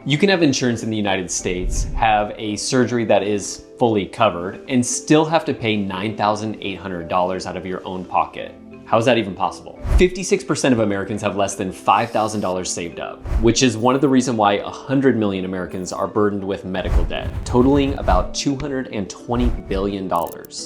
You can have insurance in the United States, have a surgery that is fully covered, and still have to pay $9,800 out of your own pocket. How is that even possible? 56% of Americans have less than $5,000 saved up, which is one of the reasons why 100 million Americans are burdened with medical debt, totaling about $220 billion.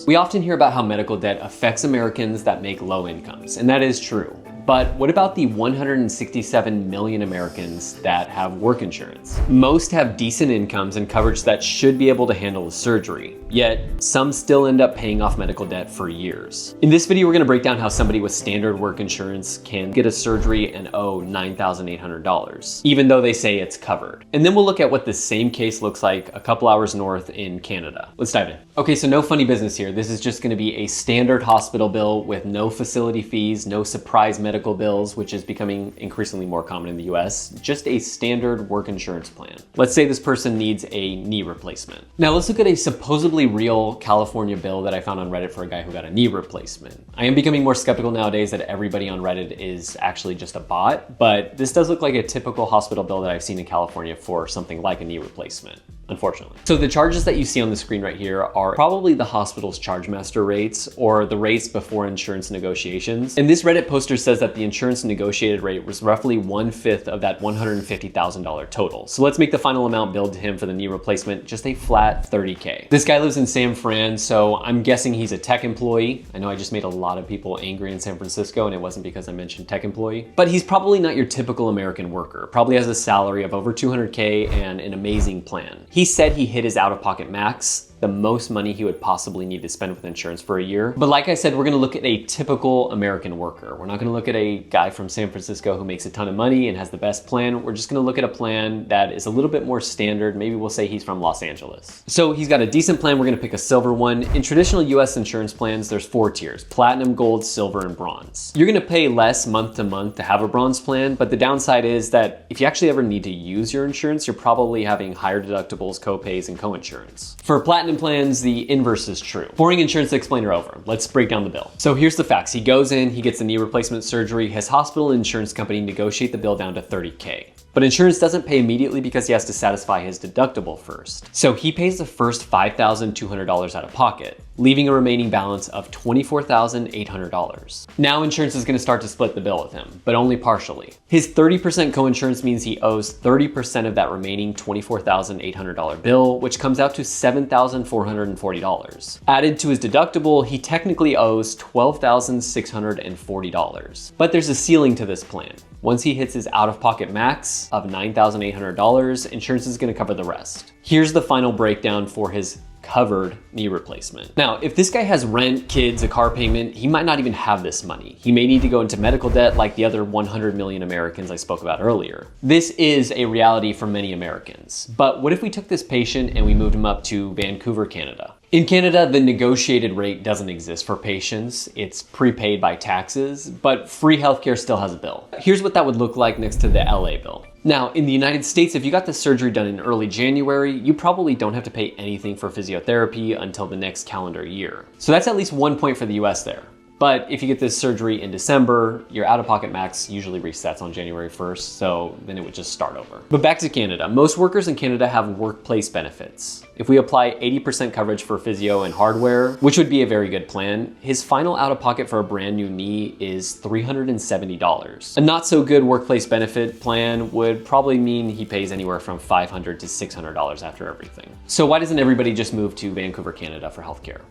We often hear about how medical debt affects Americans that make low incomes, and that is true. But what about the 167 million Americans that have work insurance? Most have decent incomes and coverage that should be able to handle a surgery, yet some still end up paying off medical debt for years. In this video, we're gonna break down how somebody with standard work insurance can get a surgery and owe $9,800, even though they say it's covered. And then we'll look at what the same case looks like a couple hours north in Canada. Let's dive in. Okay, so no funny business here. This is just gonna be a standard hospital bill with no facility fees, no surprise medical bills, which is becoming increasingly more common in the US, just a standard work insurance plan. Let's say this person needs a knee replacement. Now let's look at a supposedly real California bill that I found on Reddit for a guy who got a knee replacement. I am becoming more skeptical nowadays that everybody on Reddit is actually just a bot, but this does look like a typical hospital bill that I've seen in California for something like a knee replacement, unfortunately. So the charges that you see on the screen right here are probably the hospital's charge master rates or the rates before insurance negotiations. And this Reddit poster says that the insurance negotiated rate was roughly 1/5 of that $150,000 total. So let's make the final amount billed to him for the knee replacement just a flat $30K. This guy lives in San Fran, so I'm guessing he's a tech employee. I know I just made a lot of people angry in San Francisco, and it wasn't because I mentioned tech employee, but he's probably not your typical American worker. Probably has a salary of over 200K and an amazing plan. He said he hit his out-of-pocket max, the most money he would possibly need to spend with insurance for a year. But like I said, we're gonna look at a typical American worker. We're not gonna look at a guy from San Francisco who makes a ton of money and has the best plan. We're just gonna look at a plan that is a little bit more standard. Maybe we'll say he's from Los Angeles. So he's got a decent plan. We're gonna pick a silver one. In traditional US insurance plans, there's 4 tiers: platinum, gold, silver, and bronze. You're gonna pay less month to month to have a bronze plan, but the downside is that if you actually ever need to use your insurance, you're probably having higher deductibles, co-pays, and co-insurance. For platinum plans, the inverse is true. Boring insurance explainer over. Let's break down the bill. So here's the facts. He goes in, he gets a knee replacement surgery, his hospital and insurance company negotiate the bill down to $30K. But insurance doesn't pay immediately because he has to satisfy his deductible first. So he pays the first $5,200 out of pocket, leaving a remaining balance of $24,800. Now insurance is gonna start to split the bill with him, but only partially. His 30% co-insurance means he owes 30% of that remaining $24,800 bill, which comes out to $7,440. Added to his deductible, he technically owes $12,640. But there's a ceiling to this plan. Once he hits his out-of-pocket max of $9,800, insurance is gonna cover the rest. Here's the final breakdown for his covered knee replacement. Now, if this guy has rent, kids, a car payment, he might not even have this money. He may need to go into medical debt like the other 100 million Americans I spoke about earlier. This is a reality for many Americans. But what if we took this patient and we moved him up to Vancouver, Canada? In Canada, the negotiated rate doesn't exist for patients. It's prepaid by taxes, but free healthcare still has a bill. Here's what that would look like next to the LA bill. Now, in the United States, if you got the surgery done in early January, you probably don't have to pay anything for physiotherapy until the next calendar year. So that's at least 1 point for the US there. But if you get this surgery in December, your out-of-pocket max usually resets on January 1st, so then it would just start over. But back to Canada. Most workers in Canada have workplace benefits. If we apply 80% coverage for physio and hardware, which would be a very good plan, his final out-of-pocket for a brand new knee is $370. A not so good workplace benefit plan would probably mean he pays anywhere from $500 to $600 after everything. So why doesn't everybody just move to Vancouver, Canada for healthcare?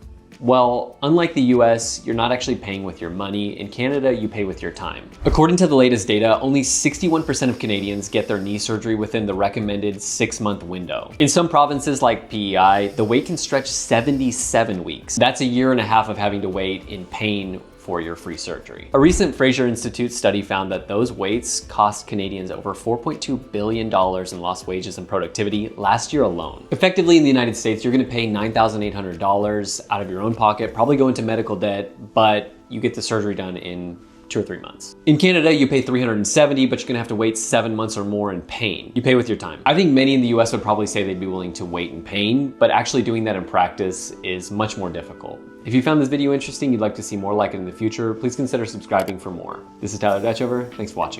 Well, unlike the US, you're not actually paying with your money. In Canada, you pay with your time. According to the latest data, only 61% of Canadians get their knee surgery within the recommended 6-month window. In some provinces like PEI, the wait can stretch 77 weeks. That's a year and a half of having to wait in pain for your free surgery. A recent Fraser Institute study found that those waits cost Canadians over $4.2 billion in lost wages and productivity last year alone. Effectively, in the United States, you're gonna pay $9,800 out of your own pocket, probably go into medical debt, but you get the surgery done in 2 or 3 months. In Canada, you pay $370, but you're gonna have to wait 7 months or more in pain. You pay with your time. I think many in the US would probably say they'd be willing to wait in pain, but actually doing that in practice is much more difficult. If you found this video interesting, you'd like to see more like it in the future, please consider subscribing for more. This is Tyler Dutchover. Thanks for watching.